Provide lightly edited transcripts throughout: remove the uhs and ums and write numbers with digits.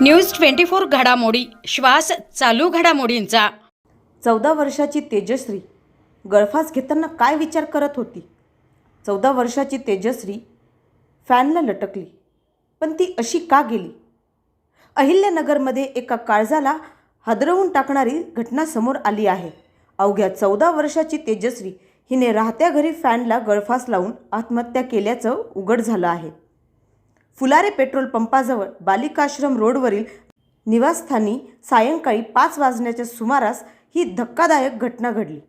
News 24 घडामोडी श्वास चालू घडामोडींचा। 14 वर्षाची तेजश्री गळफास घेताना काय विचार करत होती? 14 वर्षाची तेजश्री फॅनला लटकली, पण ती अशी का गेली? अहिल्यानगरमध्ये एका काळजाला हादरवून टाकणारी घटना समोर आली आहे। अवघ्या 14 वर्षाची तेजश्री हिने राहत्या घरी फॅनला गळफास लावून आत्महत्या केल्याचं उघड झालं आहे। फुलारे पेट्रोल पंपाजवळ बालिकाश्रम रोडवरील निवासस्थानी सायंकाळी 5 वाजण्याच्या सुमारास ही धक्कादायक घटना घडली।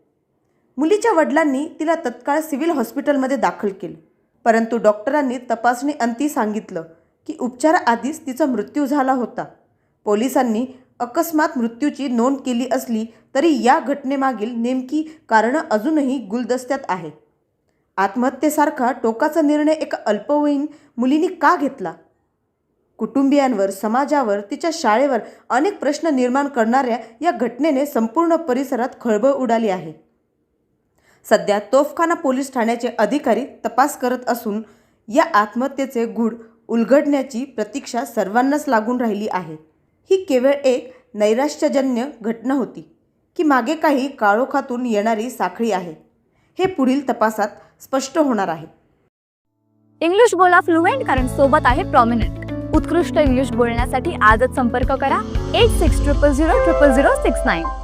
मुलीच्या वडिलांनी तिला तत्काळ सिव्हिल हॉस्पिटलमध्ये दाखल केले, परंतु डॉक्टरांनी तपासणी अंती सांगितलं की उपचाराआधीच तिचा मृत्यू झाला होता। पोलिसांनी अकस्मात मृत्यूची नोंद केली असली तरी या घटनेमागील नेमकी कारणं अजूनही गुलदस्त्यात आहे। आत्महत्येसारखा टोकाचा निर्णय एका अल्पवयीन मुलीने का घेतला? कुटुंबियांवर, समाजावर, तिच्या शाळेवर अनेक प्रश्न निर्माण करणाऱ्या या घटनेने संपूर्ण परिसरात खळबळ उडाली आहे। सध्या तोफखाना पोलीस ठाण्याचे अधिकारी तपास करत असून या आत्महत्येचे गूढ उलगडण्याची प्रतीक्षा सर्वांनाच लागून राहिली आहे। ही केवळ एक नैराश्यजन्य घटना होती की मागे काही काळोखातून येणारी साखळी आहे, हे पुढील तपासात स्पष्ट होणार आहे। इंग्लिश बोला फ्लुएंट, कारण सोबत आहे प्रॉमिनंट। उत्कृष्ट इंग्लिश बोलण्यासाठी आजच संपर्क करा 8600000069।